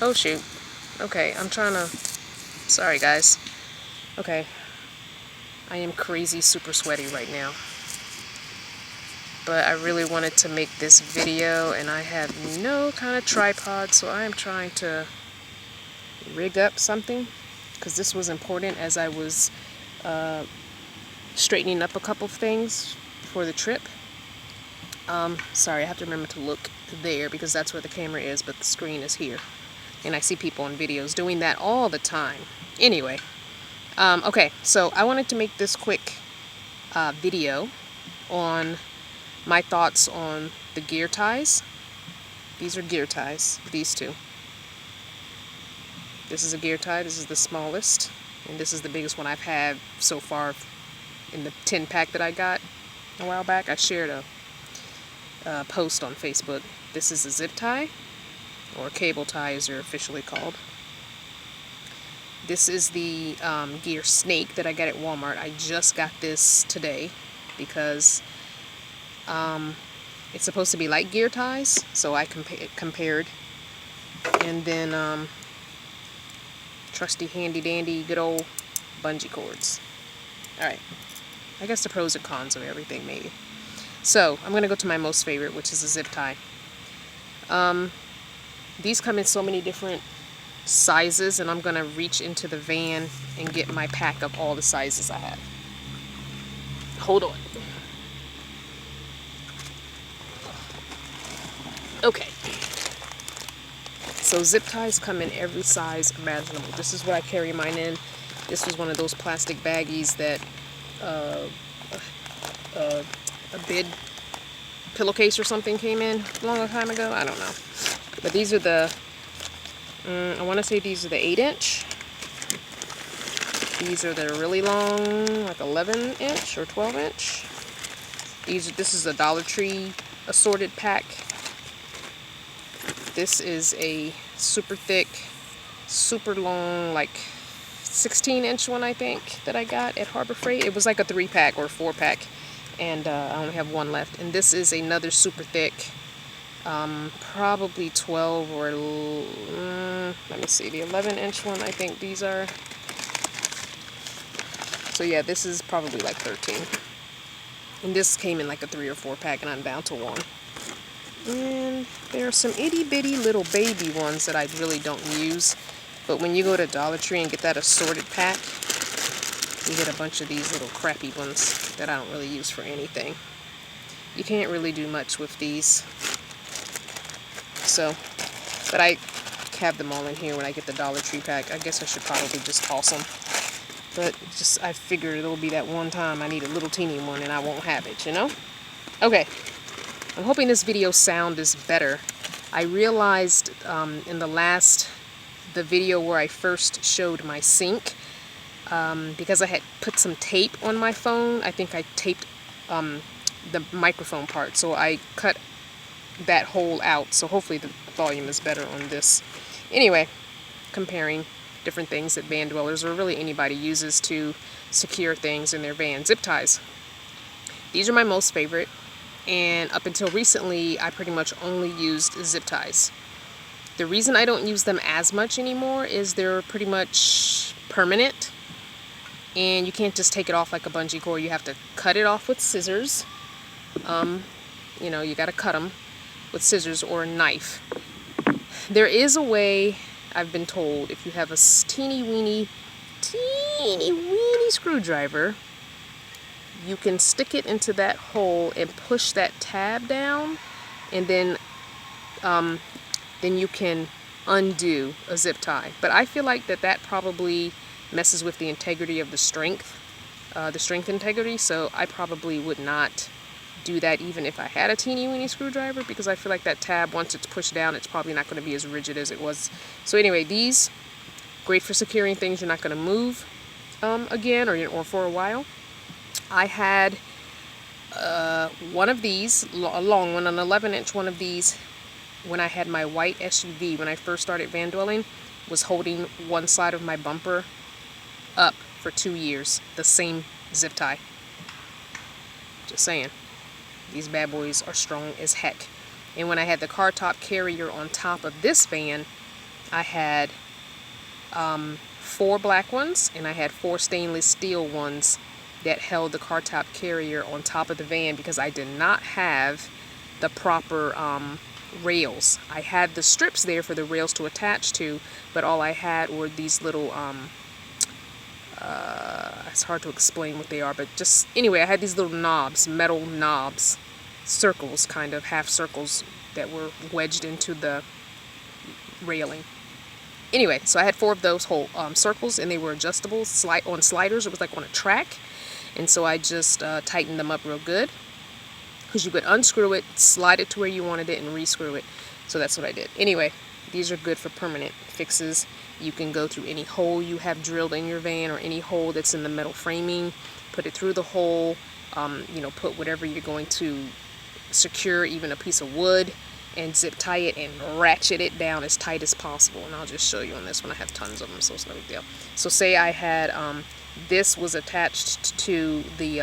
Oh shoot. Okay, I'm trying to... Sorry guys. Okay. I am crazy super sweaty right now. But I really wanted to make this video and I have no kind of tripod, so I am trying to rig up something because this was important as I was straightening up a couple of things for the trip. Sorry, I have to remember to look there because that's where the camera is, but the screen is here. And I see people on videos doing that all the time. Anyway, okay, so I wanted to make this quick video on my thoughts on the gear ties. These are gear ties, these two. This is a gear tie, this is the smallest, and this is the biggest one I've had so far in the 10 pack that I got a while back. I shared a post on Facebook. This is a zip tie, or cable tie as they're officially called. This is the gear snake that I got at Walmart. I just got this today because it's supposed to be like gear ties, so I compared. And then trusty handy dandy good old bungee cords. Alright, I guess the pros and cons of everything maybe. So I'm going to go to my most favorite, which is a zip tie. These come in so many different sizes, and I'm going to reach into the van and get my pack of all the sizes I have. Hold on. Okay. So zip ties come in every size imaginable. This is what I carry mine in. This was one of those plastic baggies that a bid pillowcase or something came in a long time ago. I don't know. But these are the, I want to say these are the 8-inch. These are the really long, like 11-inch or 12-inch. This is a Dollar Tree assorted pack. This is a super thick, super long, like 16-inch one, I think, that I got at Harbor Freight. It was like a 3-pack or 4-pack, and I only have one left. And this is another super thick, probably 12 or, let me see, the 11-inch one, I think these are. So yeah, this is probably like 13. And this came in like a 3 or 4-pack, and I'm down to one. And there are some itty-bitty little baby ones that I really don't use. But when you go to Dollar Tree and get that assorted pack, you get a bunch of these little crappy ones that I don't really use for anything. You can't really do much with these. So, but I have them all in here when I get the Dollar Tree pack. I guess I should probably just toss them. But just, I figured it'll be that one time I need a little teeny one and I won't have it, you know? Okay. I'm hoping this video sound is better. I realized in the video where I first showed my sink, because I had put some tape on my phone, I think I taped the microphone part, so I cut that hole out, so hopefully the volume is better on this. Anyway, comparing different things that van dwellers, or really anybody, uses to secure things in their van. Zip ties. These are my most favorite. And up until recently, I pretty much only used zip ties. The reason I don't use them as much anymore is they're pretty much permanent. And you can't just take it off like a bungee cord. You have to cut it off with scissors. You know, you got to cut them with scissors or a knife. There is a way, I've been told, if you have a teeny weeny screwdriver, you can stick it into that hole and push that tab down, and then you can undo a zip tie. But I feel like that probably messes with the integrity of the strength integrity, so I probably would not do that even if I had a teeny weeny screwdriver, because I feel like that tab, once it's pushed down, it's probably not going to be as rigid as it was. So anyway, these, great for securing things you're not going to move again or for a while. I had one of these, a long one, an 11-inch one of these, when I had my white SUV. When I first started van dwelling, was holding one side of my bumper up for 2 years. The same zip tie. Just saying. These bad boys are strong as heck. And when I had the car top carrier on top of this van, I had 4 black ones, and I had 4 stainless steel ones that held the car top carrier on top of the van because I did not have the proper rails. I had the strips there for the rails to attach to, but all I had were these little it's hard to explain what they are, but just anyway, I had these little knobs, metal knobs, circles, kind of half circles that were wedged into the railing. Anyway, so I had 4 of those whole circles, and they were adjustable on sliders. It was like on a track, and so I just tightened them up real good, because you could unscrew it, slide it to where you wanted it, and rescrew it. So that's what I did. Anyway, these are good for permanent fixes. You can go through any hole you have drilled in your van, or any hole that's in the metal framing, put it through the hole, you know, put whatever you're going to secure, even a piece of wood, and zip tie it and ratchet it down as tight as possible. And I'll just show you on this one. I have tons of them, so it's no big deal. So say I had this was attached to the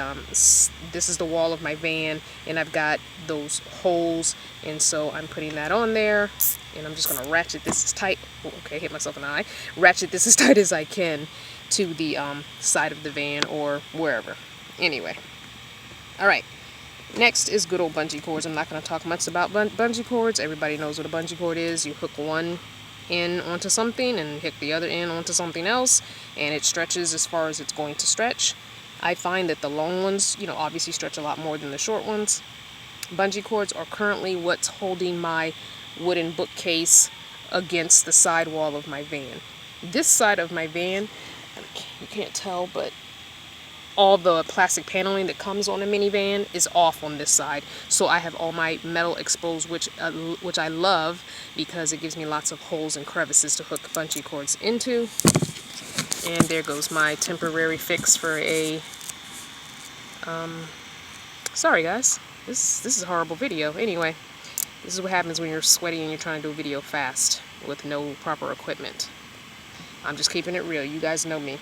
this is the wall of my van, and I've got those holes, and so I'm putting that on there, and I'm just going to ratchet this as tight, okay, hit myself in the eye, ratchet this as tight as I can to the side of the van or wherever. Anyway, all right, next is good old bungee cords. I'm not going to talk much about bungee cords. Everybody knows what a bungee cord is. You hook one end onto something and hook the other end onto something else, and it stretches as far as it's going to stretch. I find that the long ones, you know, obviously stretch a lot more than the short ones. Bungee cords are currently what's holding my wooden bookcase against the side wall of my van. This side of my van, you can't tell, but all the plastic paneling that comes on a minivan is off on this side, so I have all my metal exposed, which I love because it gives me lots of holes and crevices to hook bungee cords into. And there goes my temporary fix for a sorry guys, this is a horrible video. Anyway, this is what happens when you're sweaty and you're trying to do a video fast with no proper equipment. I'm just keeping it real. You guys know me.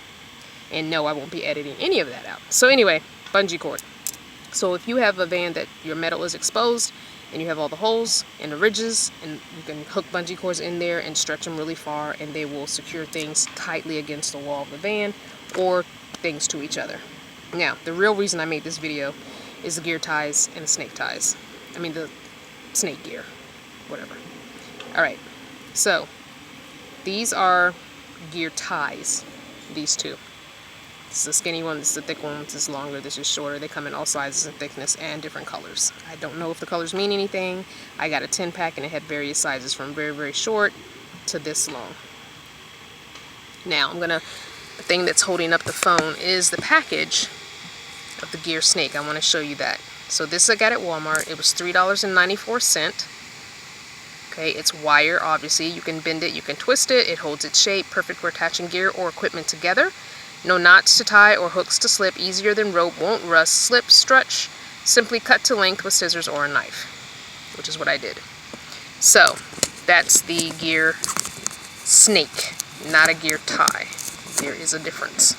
And no, I won't be editing any of that out. So anyway, bungee cord. So if you have a van that your metal is exposed and you have all the holes and the ridges, and you can hook bungee cords in there and stretch them really far, and they will secure things tightly against the wall of the van or things to each other. Now, the real reason I made this video is the gear ties and the snake ties. I mean the snake gear, whatever. All right, so these are gear ties, these two. This is the skinny one, this is the thick one, this is longer, this is shorter. They come in all sizes and thickness and different colors. I don't know if the colors mean anything. I got a 10-pack and it had various sizes from very, very short to this long. Now, the thing that's holding up the phone is the package of the gear snake. I want to show you that. So this I got at Walmart. It was $3.94. Okay, it's wire, obviously. You can bend it, you can twist it. It holds its shape, perfect for attaching gear or equipment together. No knots to tie or hooks to slip, easier than rope, won't rust, slip, stretch, simply cut to length with scissors or a knife, which is what I did. So, that's the gear snake, not a gear tie. There is a difference.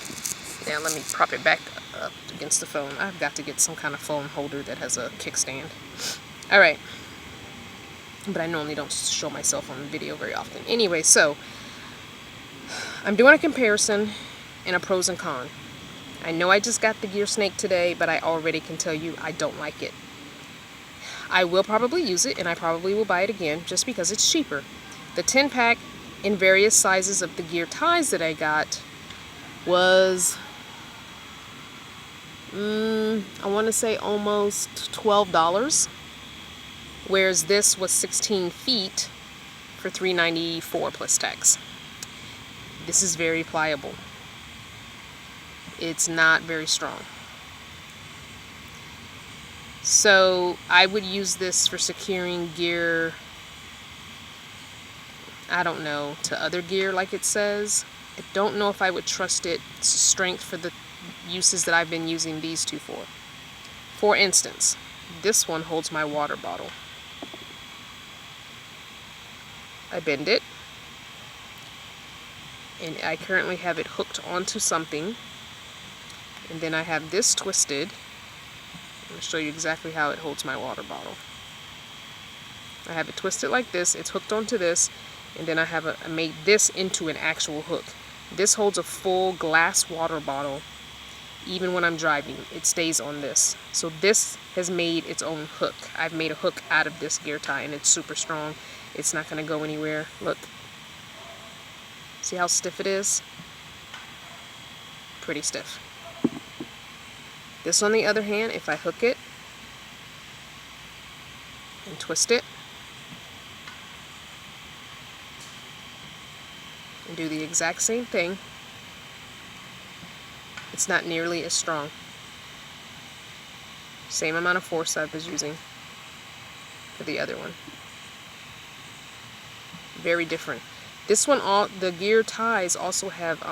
Now let me prop it back up against the phone. I've got to get some kind of phone holder that has a kickstand. Alright, but I normally don't show myself on video very often. Anyway, so, I'm doing a comparison and a pros and cons. I know I just got the gear snake today, but I already can tell you I don't like it. I will probably use it, and I probably will buy it again just because it's cheaper. The 10-pack in various sizes of the gear ties that I got was, I want to say almost $12, whereas this was 16 feet for $3.94 plus tax. This is very pliable. It's not very strong. So I would use this for securing gear, I don't know, to other gear like it says. I don't know if I would trust its strength for the uses that I've been using these two for. For instance, this one holds my water bottle. I bend it, and I currently have it hooked onto something. And then I have this twisted. I'm going to show you exactly how it holds my water bottle. I have it twisted like this. It's hooked onto this, and then I made this into an actual hook. This holds a full glass water bottle. Even when I'm driving, it stays on this. So this has made its own hook. I've made a hook out of this gear tie, and it's super strong. It's not going to go anywhere. Look. See how stiff it is? Pretty stiff. This, on the other hand, if I hook it and twist it and do the exact same thing, it's not nearly as strong. Same amount of force I was using for the other one. Very different. This one, the gear ties also have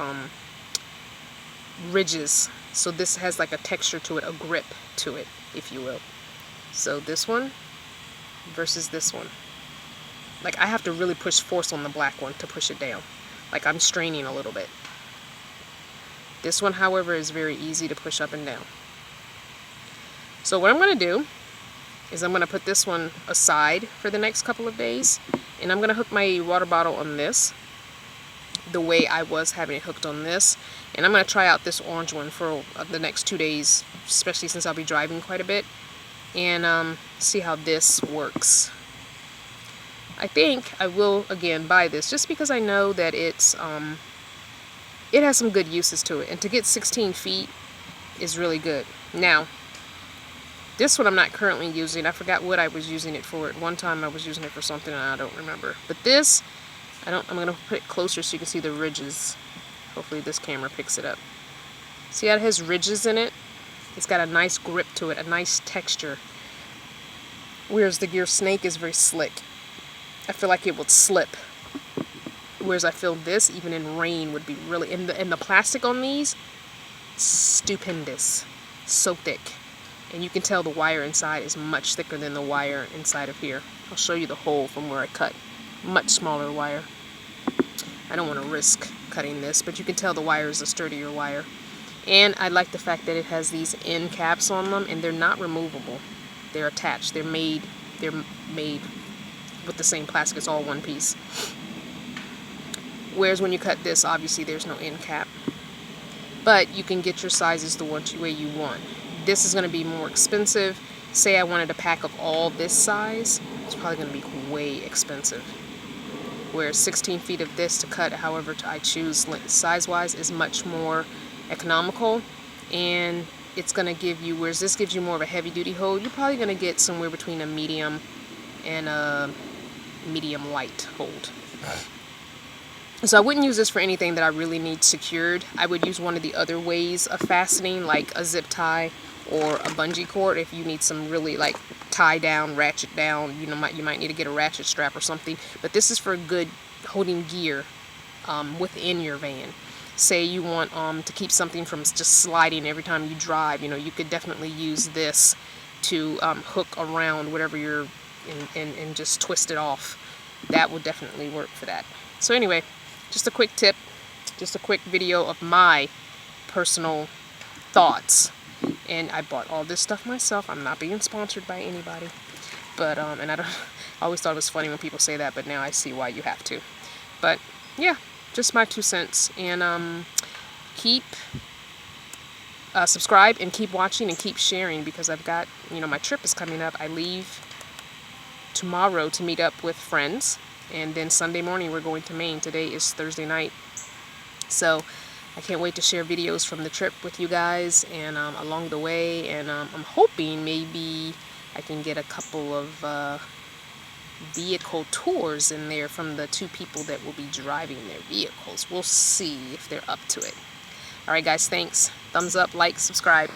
ridges. So this has like a texture to it, a grip to it, if you will. So this one versus this one. Like, I have to really push force on the black one to push it down. Like, I'm straining a little bit. This one, however, is very easy to push up and down. So what I'm going to do is I'm going to put this one aside for the next couple of days, and I'm going to hook my water bottle on this the way I was having it hooked on this, and I'm going to try out this orange one for the next 2 days, especially since I'll be driving quite a bit, and see how this works. I think I will again buy this just because I know that it's it has some good uses to it, and to get 16 feet is really good. Now, this one I'm not currently using. I forgot what I was using it for. At one time I was using it for something and I don't remember. But this, I'm going to put it closer so you can see the ridges. Hopefully this camera picks it up. See how it has ridges in it? It's got a nice grip to it, a nice texture. Whereas the gear snake is very slick. I feel like it would slip. Whereas I feel this, even in rain, would be really... And the plastic on these, stupendous. So thick. And you can tell the wire inside is much thicker than the wire inside of here. I'll show you the hole from where I cut. Much smaller wire. I don't want to risk cutting this, but you can tell the wire is a sturdier wire. And I like the fact that it has these end caps on them, and they're not removable. They're attached. They're made with the same plastic. It's all one piece. Whereas when you cut this, obviously there's no end cap. But you can get your sizes the way you want. This is going to be more expensive. Say I wanted a pack of all this size, it's probably going to be way expensive. Whereas 16 feet of this to cut however I choose size-wise is much more economical, and it's going to give you, whereas this gives you more of a heavy-duty hold, you're probably going to get somewhere between a medium and a medium light hold. So I wouldn't use this for anything that I really need secured. I would use one of the other ways of fastening, like a zip tie or a bungee cord. If you need some really like tie down, ratchet down, you might need to get a ratchet strap or something. But this is for good holding gear within your van. Say you want to keep something from just sliding every time you drive, you could definitely use this to hook around whatever you're and just twist it off. That would definitely work for that. So anyway, just a quick tip, just a quick video of my personal thoughts. And I bought all this stuff myself. I'm not being sponsored by anybody. But, and I always thought it was funny when people say that, but now I see why you have to. But, yeah, just my 2 cents. And keep, subscribe and keep watching and keep sharing, because I've got, my trip is coming up. I leave tomorrow to meet up with friends. And then Sunday morning we're going to Maine. Today is Thursday night. So I can't wait to share videos from the trip with you guys and along the way. And I'm hoping maybe I can get a couple of vehicle tours in there from the 2 people that will be driving their vehicles. We'll see if they're up to it. Alright guys, thanks. Thumbs up, like, subscribe.